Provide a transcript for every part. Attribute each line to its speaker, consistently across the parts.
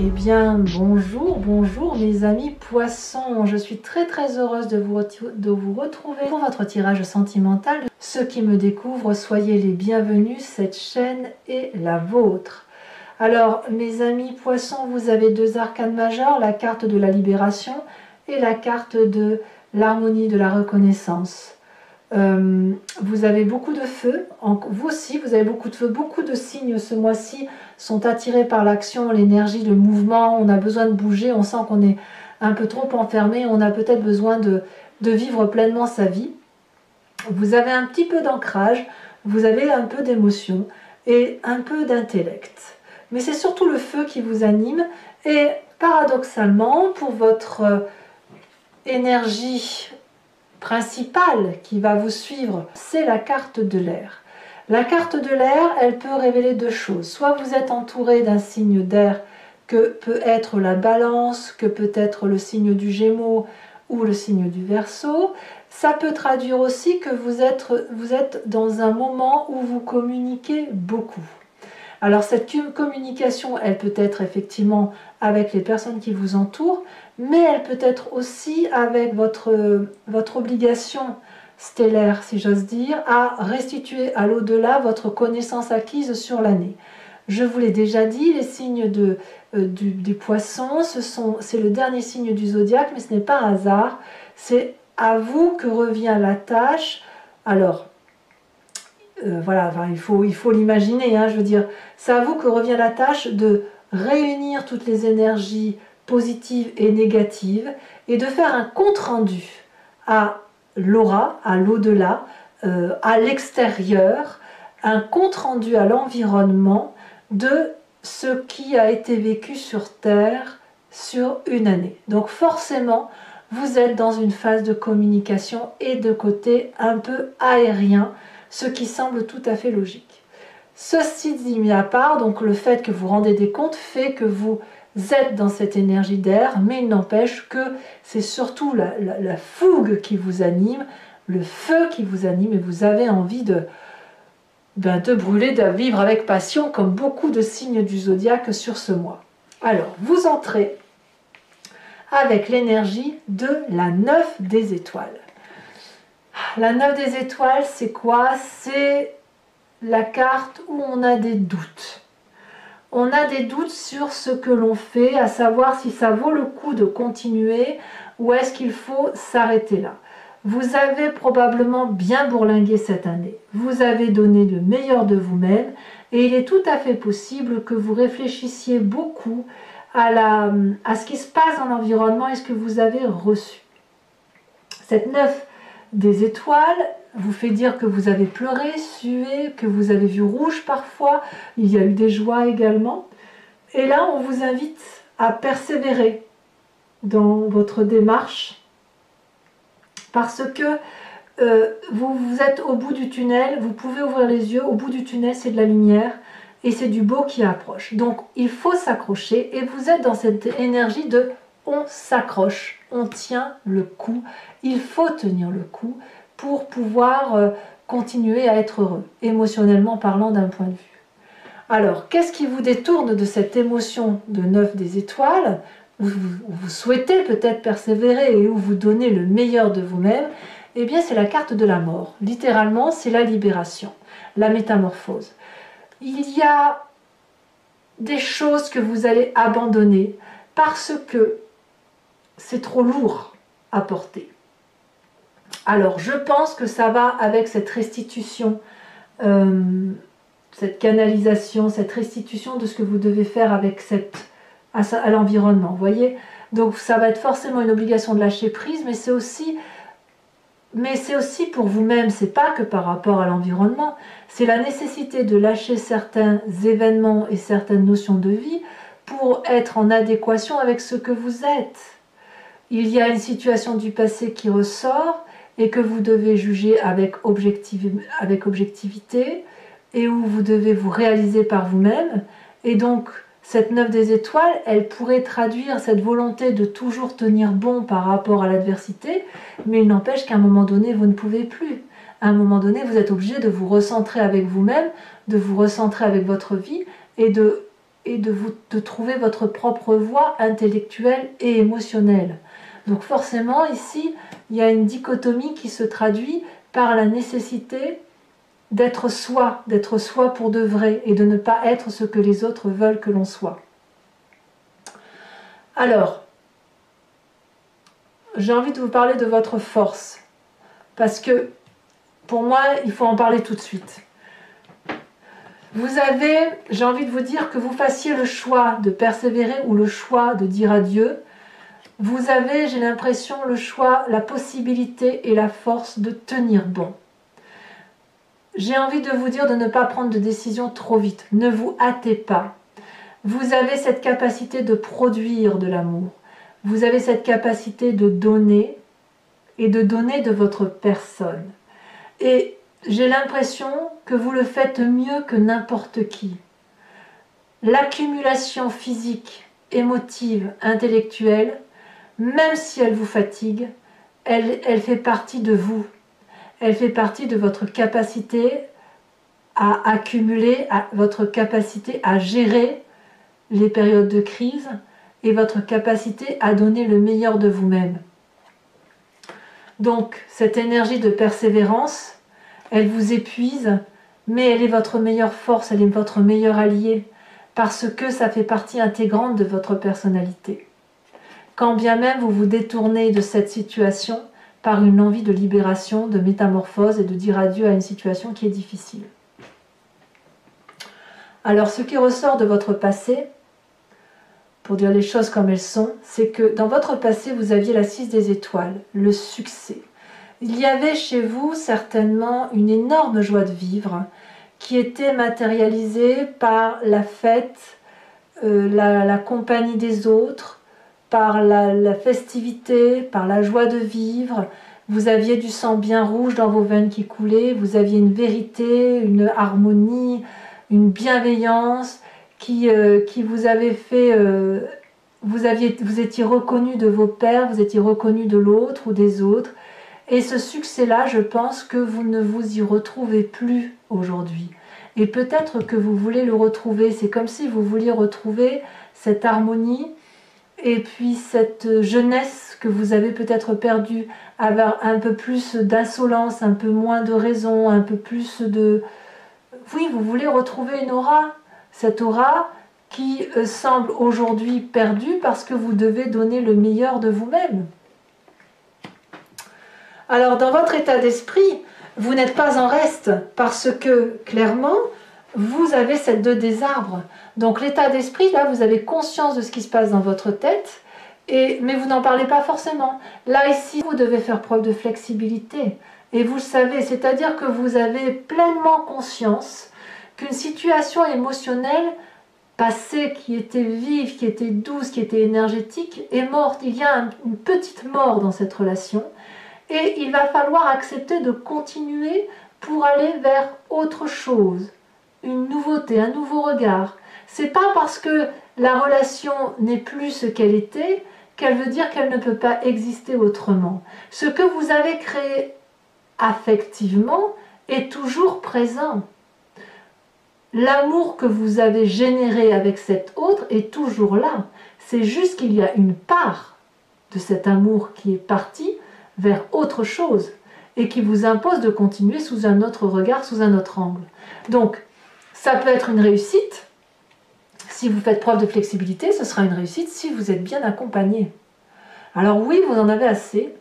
Speaker 1: Eh bien, bonjour mes amis poissons. Je suis très heureuse de vous retrouver pour votre tirage sentimental. Ceux qui me découvrent, soyez les bienvenus, cette chaîne est la vôtre. Alors, mes amis poissons, vous avez deux arcanes majeures, la carte de la libération et la carte de l'harmonie de la reconnaissance. Vous avez beaucoup de feu, vous aussi vous avez beaucoup de feu, beaucoup de signes ce mois-ci sont attirés par l'action, l'énergie, le mouvement, on a besoin de bouger, on sent qu'on est un peu trop enfermé, on a peut-être besoin de vivre pleinement sa vie. Vous avez un petit peu d'ancrage, vous avez un peu d'émotion et un peu d'intellect. Mais c'est surtout le feu qui vous anime et paradoxalement pour votre énergie principale qui va vous suivre, c'est la carte de l'air. La carte de l'air, elle peut révéler deux choses. Soit vous êtes entouré d'un signe d'air que peut être la balance, que peut être le signe du Gémeaux ou le signe du Verseau. Ça peut traduire aussi que vous êtes dans un moment où vous communiquez beaucoup. Alors cette communication, elle peut être effectivement avec les personnes qui vous entourent, mais elle peut être aussi avec votre obligation stellaire, si j'ose dire, à restituer à l'au-delà votre connaissance acquise sur l'année. Je vous l'ai déjà dit, les signes des poissons, c'est le dernier signe du zodiaque, mais ce n'est pas un hasard, c'est à vous que revient la tâche. Alors, voilà, enfin, il faut l'imaginer, hein, je veux dire, c'est à vous que revient la tâche de réunir toutes les énergies positives et négatives et de faire un compte-rendu à l'aura, à l'au-delà, à l'extérieur, un compte-rendu à l'environnement de ce qui a été vécu sur Terre sur une année. Donc forcément, vous êtes dans une phase de communication et de côté un peu aérien, ce qui semble tout à fait logique. Ceci dit mis à part, donc le fait que vous rendez des comptes fait que vous êtes dans cette énergie d'air, mais il n'empêche que c'est surtout la fougue qui vous anime, le feu qui vous anime, et vous avez envie de brûler, de vivre avec passion, comme beaucoup de signes du zodiaque sur ce mois. Alors, vous entrez avec l'énergie de la 9 des étoiles. La 9 des étoiles, c'est quoi? C'est la carte où on a des doutes. On a des doutes sur ce que l'on fait, à savoir si ça vaut le coup de continuer ou est-ce qu'il faut s'arrêter là. Vous avez probablement bien bourlingué cette année. Vous avez donné le meilleur de vous-même et il est tout à fait possible que vous réfléchissiez beaucoup à ce qui se passe dans l'environnement et ce que vous avez reçu. Cette 9 des étoiles vous fait dire que vous avez pleuré, sué, que vous avez vu rouge parfois, il y a eu des joies également. Et là, on vous invite à persévérer dans votre démarche parce que vous êtes au bout du tunnel, vous pouvez ouvrir les yeux, au bout du tunnel c'est de la lumière et c'est du beau qui approche. Donc il faut s'accrocher et vous êtes dans cette énergie de on s'accroche, on tient le coup, il faut tenir le coup pour pouvoir continuer à être heureux, émotionnellement parlant d'un point de vue. Alors, qu'est-ce qui vous détourne de cette émotion de 9 des étoiles, où vous souhaitez peut-être persévérer et où vous donnez le meilleur de vous-même? Eh bien, c'est la carte de la mort. Littéralement, c'est la libération, la métamorphose. Il y a des choses que vous allez abandonner parce que c'est trop lourd à porter. Alors, je pense que ça va avec cette restitution, cette canalisation, cette restitution de ce que vous devez faire avec à l'environnement, vous voyez. Donc, ça va être forcément une obligation de lâcher prise, mais c'est aussi pour vous-même, c'est pas que par rapport à l'environnement, c'est la nécessité de lâcher certains événements et certaines notions de vie pour être en adéquation avec ce que vous êtes. Il y a une situation du passé qui ressort et que vous devez juger avec objectivité et où vous devez vous réaliser par vous-même. Et donc, cette 9 des étoiles, elle pourrait traduire cette volonté de toujours tenir bon par rapport à l'adversité, mais il n'empêche qu'à un moment donné, vous ne pouvez plus. À un moment donné, vous êtes obligé de vous recentrer avec vous-même, de vous recentrer avec votre vie et et de trouver votre propre voie intellectuelle et émotionnelle. Donc forcément, ici, il y a une dichotomie qui se traduit par la nécessité d'être soi pour de vrai, et de ne pas être ce que les autres veulent que l'on soit. Alors, j'ai envie de vous parler de votre force, parce que pour moi, il faut en parler tout de suite. J'ai envie de vous dire que vous fassiez le choix de persévérer ou le choix de dire adieu. Vous avez, j'ai l'impression, le choix, la possibilité et la force de tenir bon. J'ai envie de vous dire de ne pas prendre de décision trop vite. Ne vous hâtez pas. Vous avez cette capacité de produire de l'amour. Vous avez cette capacité de donner et de donner de votre personne. Et j'ai l'impression que vous le faites mieux que n'importe qui. L'accumulation physique, émotive, intellectuelle, même si elle vous fatigue, elle fait partie de vous. Elle fait partie de votre capacité à accumuler, votre capacité à gérer les périodes de crise et votre capacité à donner le meilleur de vous-même. Donc, cette énergie de persévérance, elle vous épuise, mais elle est votre meilleure force, elle est votre meilleur allié, parce que ça fait partie intégrante de votre personnalité. Quand bien même vous vous détournez de cette situation par une envie de libération, de métamorphose et de dire adieu à une situation qui est difficile. Alors, ce qui ressort de votre passé, pour dire les choses comme elles sont, c'est que dans votre passé, vous aviez la 6 des étoiles, le succès. Il y avait chez vous certainement une énorme joie de vivre qui était matérialisée par la fête, la compagnie des autres, par la festivité, par la joie de vivre. Vous aviez du sang bien rouge dans vos veines qui coulait, vous aviez une vérité, une harmonie, une bienveillance qui vous avait fait... vous étiez reconnu de vos pères, vous étiez reconnu de l'autre ou des autres. Et ce succès-là, je pense que vous ne vous y retrouvez plus aujourd'hui. Et peut-être que vous voulez le retrouver. C'est comme si vous vouliez retrouver cette harmonie et puis cette jeunesse que vous avez peut-être perdue, avoir un peu plus d'insolence, un peu moins de raison, un peu plus de... Oui, vous voulez retrouver une aura. Cette aura qui semble aujourd'hui perdue parce que vous devez donner le meilleur de vous-même. Alors, dans votre état d'esprit, vous n'êtes pas en reste parce que, clairement, vous avez cette 2 des arbres. Donc, l'état d'esprit, là, vous avez conscience de ce qui se passe dans votre tête, mais vous n'en parlez pas forcément. Là, ici, vous devez faire preuve de flexibilité. Et vous le savez, c'est-à-dire que vous avez pleinement conscience qu'une situation émotionnelle passée qui était vive, qui était douce, qui était énergétique, est morte. Il y a une petite mort dans cette relation. Et il va falloir accepter de continuer pour aller vers autre chose, une nouveauté, un nouveau regard. C'est pas parce que la relation n'est plus ce qu'elle était qu'elle veut dire qu'elle ne peut pas exister autrement. Ce que vous avez créé affectivement est toujours présent. L'amour que vous avez généré avec cet autre est toujours là. C'est juste qu'il y a une part de cet amour qui est partie vers autre chose et qui vous impose de continuer sous un autre regard, sous un autre angle. Donc, ça peut être une réussite. Si vous faites preuve de flexibilité, ce sera une réussite si vous êtes bien accompagné. Alors oui, vous en avez assez,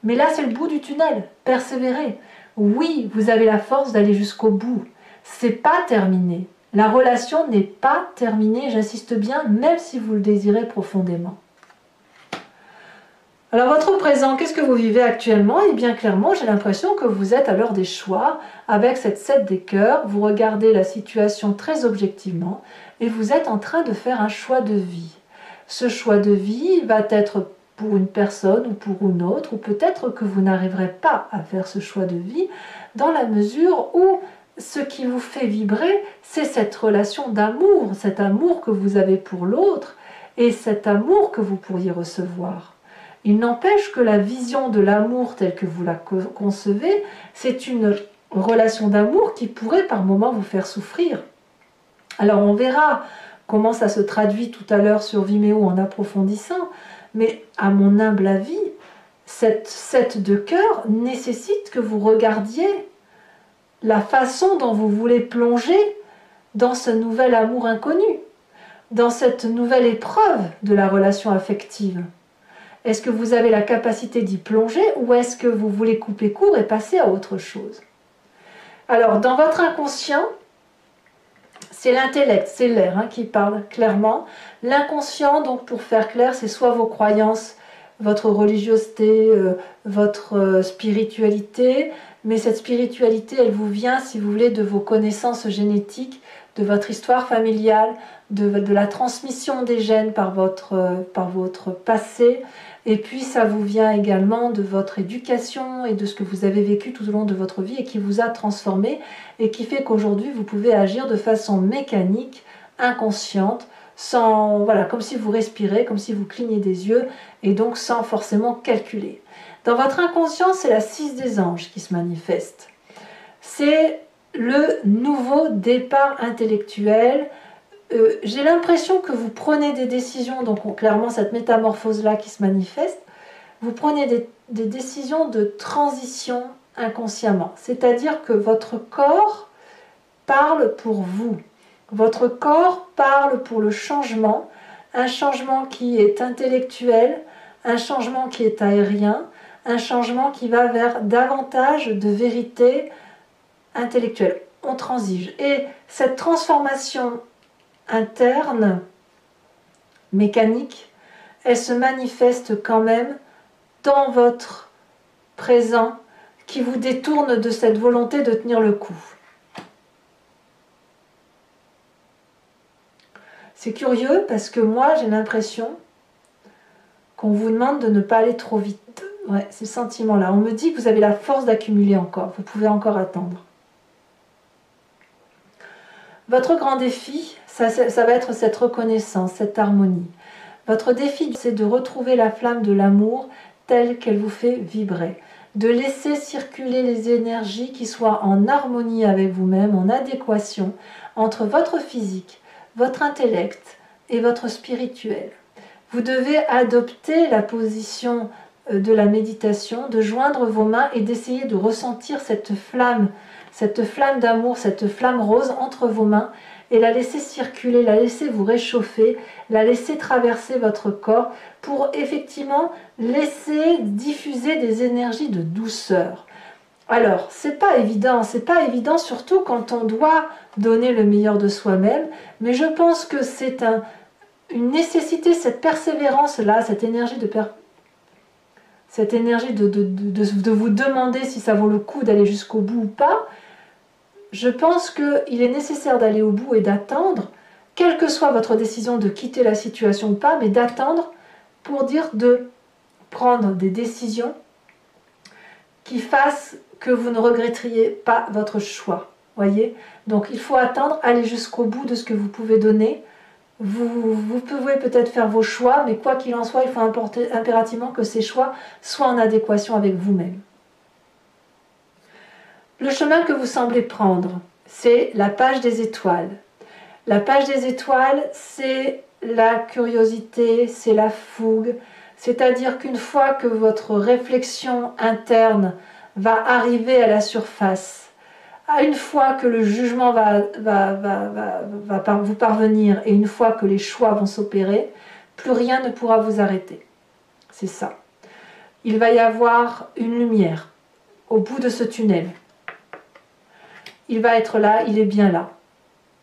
Speaker 1: mais là, c'est le bout du tunnel. Persévérez. Oui, vous avez la force d'aller jusqu'au bout. C'est pas terminé. La relation n'est pas terminée, j'insiste bien, même si vous le désirez profondément. Alors votre présent, qu'est-ce que vous vivez actuellement? Eh bien clairement, j'ai l'impression que vous êtes à l'heure des choix. Avec cette 7 des cœurs, vous regardez la situation très objectivement et vous êtes en train de faire un choix de vie. Ce choix de vie va être pour une personne ou pour une autre, ou peut-être que vous n'arriverez pas à faire ce choix de vie dans la mesure où ce qui vous fait vibrer, c'est cette relation d'amour, cet amour que vous avez pour l'autre et cet amour que vous pourriez recevoir. Il n'empêche que la vision de l'amour telle que vous la concevez, c'est une relation d'amour qui pourrait par moments vous faire souffrir. Alors on verra comment ça se traduit tout à l'heure sur Vimeo en approfondissant, mais à mon humble avis, cette 7 de cœur nécessite que vous regardiez la façon dont vous voulez plonger dans ce nouvel amour inconnu, dans cette nouvelle épreuve de la relation affective. Est-ce que vous avez la capacité d'y plonger ou est-ce que vous voulez couper court et passer à autre chose? Alors, dans votre inconscient, c'est l'intellect, c'est l'air qui parle clairement. L'inconscient, donc pour faire clair, c'est soit vos croyances, votre religiosité, votre spiritualité, mais cette spiritualité, elle vous vient, si vous voulez, de vos connaissances génétiques, de votre histoire familiale, de la transmission des gènes par votre passé, et puis ça vous vient également de votre éducation et de ce que vous avez vécu tout au long de votre vie et qui vous a transformé et qui fait qu'aujourd'hui vous pouvez agir de façon mécanique, inconsciente, sans, voilà, comme si vous respirez, comme si vous clignez des yeux et donc sans forcément calculer. Dans votre inconscient, c'est la 6 des anges qui se manifeste. C'est le nouveau départ intellectuel. J'ai l'impression que vous prenez des décisions, donc clairement cette métamorphose-là qui se manifeste, vous prenez des décisions de transition inconsciemment. C'est-à-dire que votre corps parle pour vous. Votre corps parle pour le changement, un changement qui est intellectuel, un changement qui est aérien, un changement qui va vers davantage de vérité intellectuelle. On transige. Et cette transformation interne, mécanique, elle se manifeste quand même dans votre présent qui vous détourne de cette volonté de tenir le coup. C'est curieux parce que moi j'ai l'impression qu'on vous demande de ne pas aller trop vite. Ouais, c'est ce sentiment-là. On me dit que vous avez la force d'accumuler encore. Vous pouvez encore attendre. Votre grand défi, ça va être cette reconnaissance, cette harmonie. Votre défi, c'est de retrouver la flamme de l'amour telle qu'elle vous fait vibrer. De laisser circuler les énergies qui soient en harmonie avec vous-même, en adéquation entre votre physique, votre intellect et votre spirituel. Vous devez adopter la position de la méditation, de joindre vos mains et d'essayer de ressentir cette flamme d'amour, cette flamme rose entre vos mains et la laisser circuler, la laisser vous réchauffer, la laisser traverser votre corps pour effectivement laisser diffuser des énergies de douceur. Alors, c'est pas évident surtout quand on doit donner le meilleur de soi-même, mais je pense que c'est une nécessité, cette persévérance-là, cette énergie de vous demander si ça vaut le coup d'aller jusqu'au bout ou pas. Je pense qu'il est nécessaire d'aller au bout et d'attendre, quelle que soit votre décision de quitter la situation ou pas, mais d'attendre pour dire de prendre des décisions qui fassent que vous ne regretteriez pas votre choix. Voyez? Donc il faut attendre, aller jusqu'au bout de ce que vous pouvez donner. Vous pouvez peut-être faire vos choix, mais quoi qu'il en soit, il faut impérativement que ces choix soient en adéquation avec vous-même. Le chemin que vous semblez prendre, c'est la page des étoiles. La page des étoiles, c'est la curiosité, c'est la fougue. C'est-à-dire qu'une fois que votre réflexion interne va arriver à la surface, une fois que le jugement va vous parvenir et une fois que les choix vont s'opérer, plus rien ne pourra vous arrêter. C'est ça. Il va y avoir une lumière au bout de ce tunnel. Il va être là, il est bien là.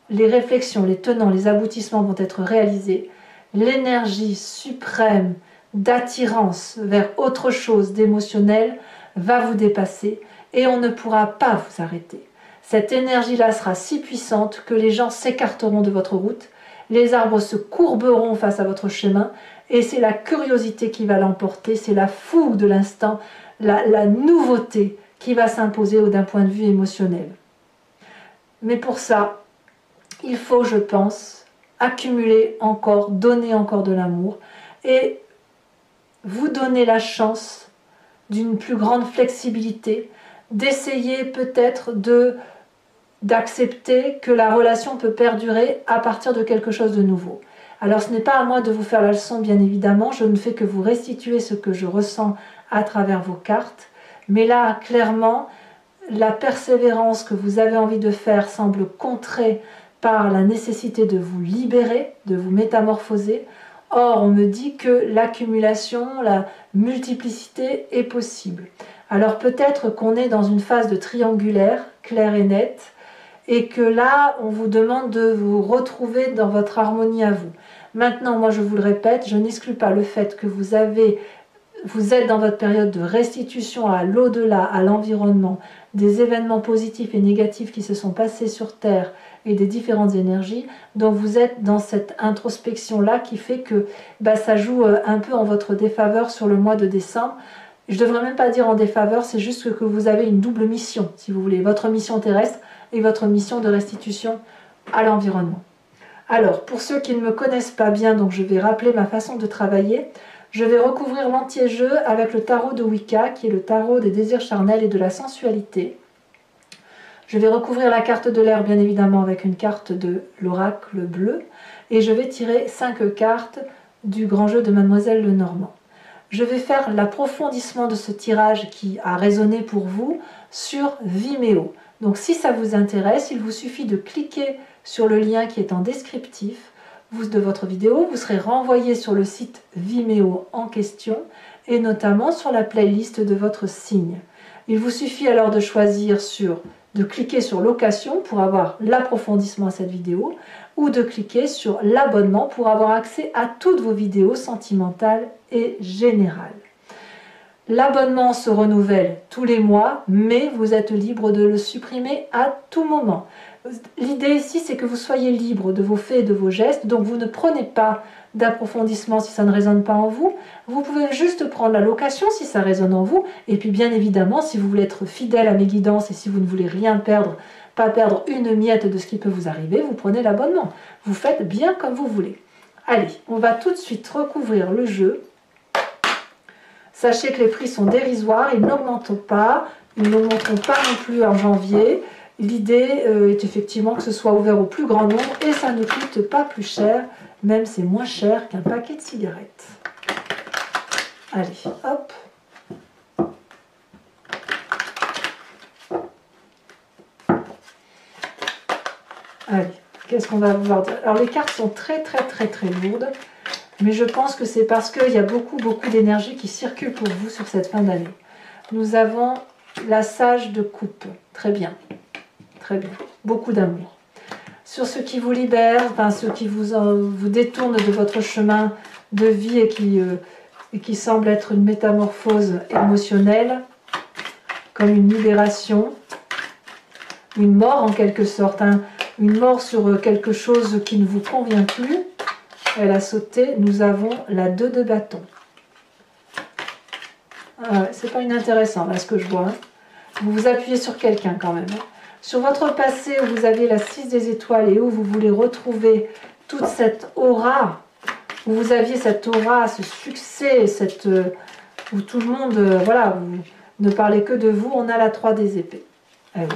Speaker 1: Les réflexions, les tenants, les aboutissements vont être réalisés. L'énergie suprême d'attirance vers autre chose d'émotionnel va vous dépasser et on ne pourra pas vous arrêter. Cette énergie-là sera si puissante que les gens s'écarteront de votre route, les arbres se courberont face à votre chemin et c'est la curiosité qui va l'emporter, c'est la fougue de l'instant, la nouveauté qui va s'imposer d'un point de vue émotionnel. Mais pour ça, il faut, je pense, accumuler encore, donner encore de l'amour et vous donner la chance d'une plus grande flexibilité, d'essayer peut-être de d'accepter que la relation peut perdurer à partir de quelque chose de nouveau. Alors ce n'est pas à moi de vous faire la leçon, bien évidemment, je ne fais que vous restituer ce que je ressens à travers vos cartes, mais là, clairement, la persévérance que vous avez envie de faire semble contrée par la nécessité de vous libérer, de vous métamorphoser. Or, on me dit que l'accumulation, la multiplicité est possible. Alors peut-être qu'on est dans une phase de triangulaire, claire et nette, et que là, on vous demande de vous retrouver dans votre harmonie à vous. Maintenant, moi je vous le répète, je n'exclus pas le fait que vous êtes dans votre période de restitution à l'au-delà, à l'environnement, des événements positifs et négatifs qui se sont passés sur Terre et des différentes énergies. Donc vous êtes dans cette introspection-là qui fait que ça joue un peu en votre défaveur sur le mois de décembre. Je ne devrais même pas dire en défaveur, c'est juste que vous avez une double mission, si vous voulez, votre mission terrestre et votre mission de restitution à l'environnement. Alors, pour ceux qui ne me connaissent pas bien, donc je vais rappeler ma façon de travailler. Je vais recouvrir l'entier-jeu avec le tarot de Wicca, qui est le tarot des désirs charnels et de la sensualité. Je vais recouvrir la carte de l'air, bien évidemment, avec une carte de l'oracle bleu. Et je vais tirer 5 cartes du grand jeu de Mademoiselle Lenormand. Je vais faire l'approfondissement de ce tirage qui a résonné pour vous sur Vimeo. Donc si ça vous intéresse, il vous suffit de cliquer sur le lien qui est en descriptif de votre vidéo. Vous serez renvoyé sur le site Vimeo en question et notamment sur la playlist de votre signe. Il vous suffit alors de choisir de cliquer sur location pour avoir l'approfondissement à cette vidéo ou de cliquer sur l'abonnement pour avoir accès à toutes vos vidéos sentimentales et générales. L'abonnement se renouvelle tous les mois, mais vous êtes libre de le supprimer à tout moment. L'idée ici, c'est que vous soyez libre de vos faits et de vos gestes, donc vous ne prenez pas d'approfondissement si ça ne résonne pas en vous. Vous pouvez juste prendre la location si ça résonne en vous, et puis bien évidemment, si vous voulez être fidèle à mes guidances et si vous ne voulez rien perdre, pas perdre une miette de ce qui peut vous arriver, vous prenez l'abonnement. Vous faites bien comme vous voulez. Allez, on va tout de suite recouvrir le jeu. Sachez que les prix sont dérisoires, ils n'augmentent pas, ils n'augmenteront pas non plus en janvier. L'idée est effectivement que ce soit ouvert au plus grand nombre et ça ne coûte pas plus cher, même c'est moins cher qu'un paquet de cigarettes. Allez, hop. Allez, qu'est-ce qu'on va pouvoir dire? Alors les cartes sont très lourdes. Mais je pense que c'est parce qu'il y a beaucoup d'énergie qui circule pour vous sur cette fin d'année. Nous avons la sage de coupe. Très bien. Beaucoup d'amour. Sur ce qui vous libère, enfin ce qui vous détourne de votre chemin de vie et qui semble être une métamorphose émotionnelle, comme une libération, une mort en quelque sorte, une mort sur quelque chose qui ne vous convient plus. Elle a sauté, nous avons la 2 de bâton. Ah, c'est pas inintéressant là ce que je vois. Vous vous appuyez sur quelqu'un quand même. Sur votre passé où vous avez la 6 des étoiles et où vous voulez retrouver toute cette aura, où vous aviez cette aura, ce succès, où tout le monde, voilà, vous ne parlez que de vous, on a la 3 des épées. Ah oui.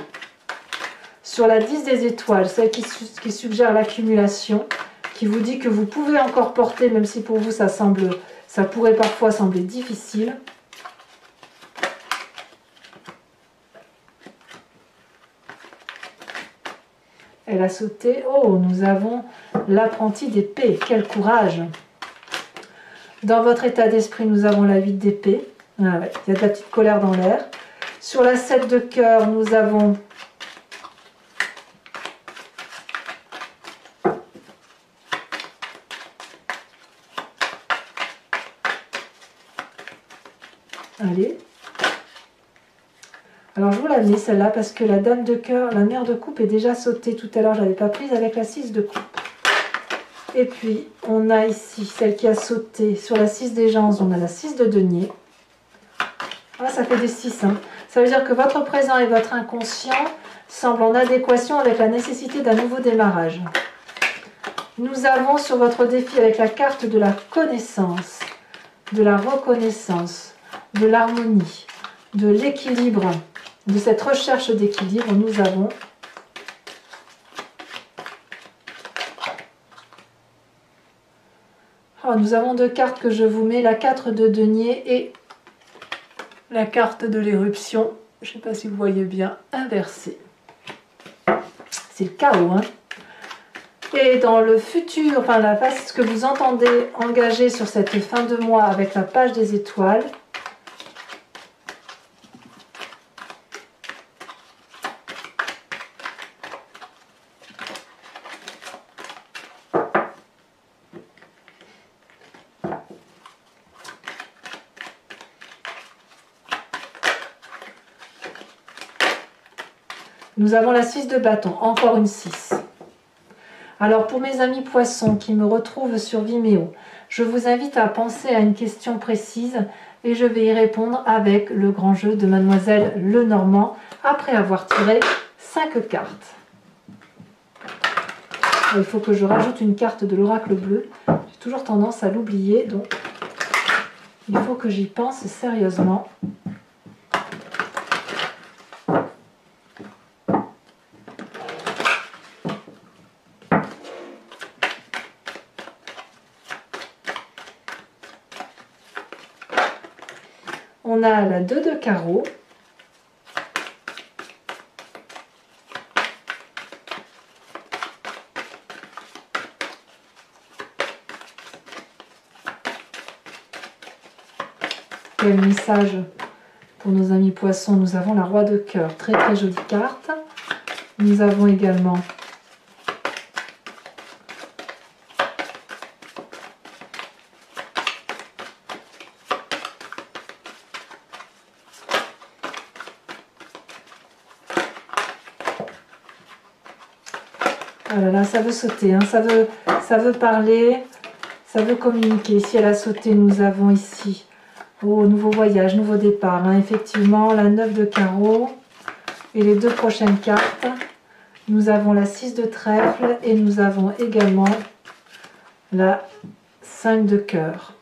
Speaker 1: Sur la 10 des étoiles, celle qui suggère l'accumulation, qui vous dit que vous pouvez encore porter, même si pour vous ça pourrait parfois sembler difficile. Elle a sauté. Oh, nous avons l'apprenti d'épée. Quel courage! Dans votre état d'esprit, nous avons la 8 d'épée. Ah ouais, il y a de la petite colère dans l'air. Sur la 7 de cœur, nous avons allez. Alors je vous la mets celle-là parce que la dame de cœur, la mère de coupe est déjà sautée tout à l'heure, je ne l'avais pas prise avec la 6 de coupe. Et puis on a ici celle qui a sauté sur la 6 des gens, on a la 6 de denier. Ah, ça fait des 6. Hein. Ça veut dire que votre présent et votre inconscient semblent en adéquation avec la nécessité d'un nouveau démarrage. Nous avons sur votre défi avec la carte de la connaissance, de la reconnaissance, de l'harmonie, de l'équilibre, de cette recherche d'équilibre, nous avons Alors, nous avons deux cartes que je vous mets, la 4 de denier et la carte de l'éruption. Je ne sais pas si vous voyez bien, inversée. C'est le chaos, hein. Et dans le futur, enfin la phase, ce que vous entendez engager sur cette fin de mois avec la page des étoiles, nous avons la 6 de bâton, encore une 6. Alors pour mes amis poissons qui me retrouvent sur Vimeo, je vous invite à penser à une question précise et je vais y répondre avec le grand jeu de Mademoiselle Lenormand après avoir tiré 5 cartes. Il faut que je rajoute une carte de l'oracle bleu. J'ai toujours tendance à l'oublier, donc il faut que j'y pense sérieusement. On a la 2 de carreau. Quel message pour nos amis poissons. Nous avons la roi de cœur, très très jolie carte. Nous avons également oh là là, ça veut sauter, hein, ça veut parler, ça veut communiquer. Si elle a sauté, nous avons ici, oh, nouveau voyage, nouveau départ. Hein, effectivement, la 9 de carreau et les deux prochaines cartes. Nous avons la 6 de trèfle et nous avons également la 5 de cœur.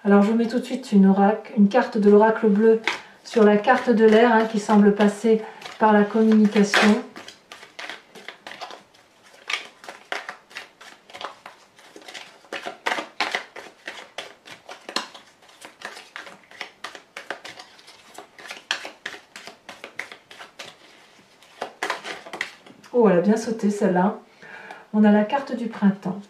Speaker 1: Alors, je vous mets tout de suite une carte de l'oracle bleu sur la carte de l'air, hein, qui semble passer par la communication. Oh, elle a bien sauté celle-là. On a la carte du printemps.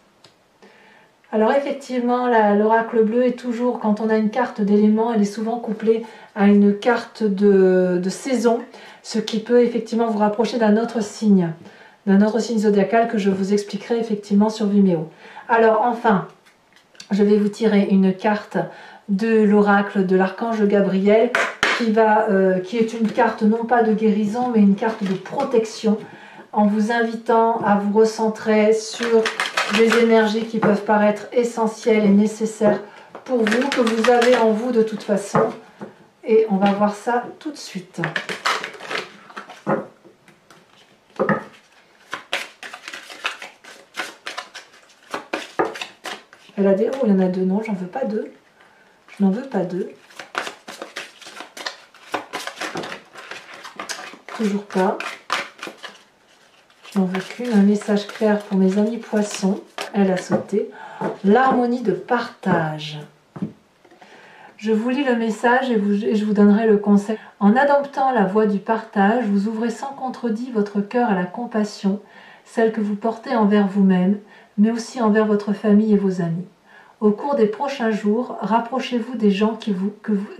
Speaker 1: Alors effectivement, l'oracle bleu est toujours, quand on a une carte d'élément, elle est souvent couplée à une carte de saison, ce qui peut effectivement vous rapprocher d'un autre signe zodiacal que je vous expliquerai effectivement sur Vimeo. Alors enfin, je vais vous tirer une carte de l'oracle de l'archange Gabriel qui est une carte non pas de guérison mais une carte de protection, en vous invitant à vous recentrer sur des énergies qui peuvent paraître essentielles et nécessaires pour vous, que vous avez en vous de toute façon. Et on va voir ça tout de suite. Elle a des... Oh, il y en a deux. Non, j'en veux pas deux. Je n'en veux pas deux. Toujours pas. Je n'en veux qu'une. Un message clair pour mes amis poissons. Elle a sauté. L'harmonie de partage. Je vous lis le message et je vous donnerai le conseil. En adoptant la voie du partage, vous ouvrez sans contredit votre cœur à la compassion, celle que vous portez envers vous-même, mais aussi envers votre famille et vos amis. Au cours des prochains jours, rapprochez-vous des gens avec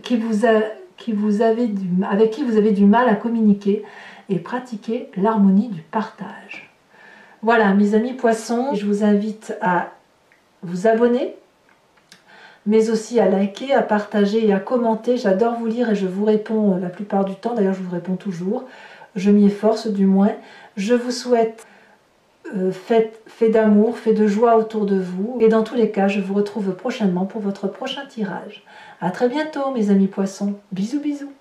Speaker 1: qui vous avez du mal à communiquer et pratiquez l'harmonie du partage. Voilà, mes amis poissons, je vous invite à vous abonner, mais aussi à liker, à partager et à commenter. J'adore vous lire et je vous réponds la plupart du temps. D'ailleurs, je vous réponds toujours. Je m'y efforce du moins. Je vous souhaite fait d'amour, fait de joie autour de vous. Et dans tous les cas, je vous retrouve prochainement pour votre prochain tirage. À très bientôt, mes amis poissons. Bisous, bisous.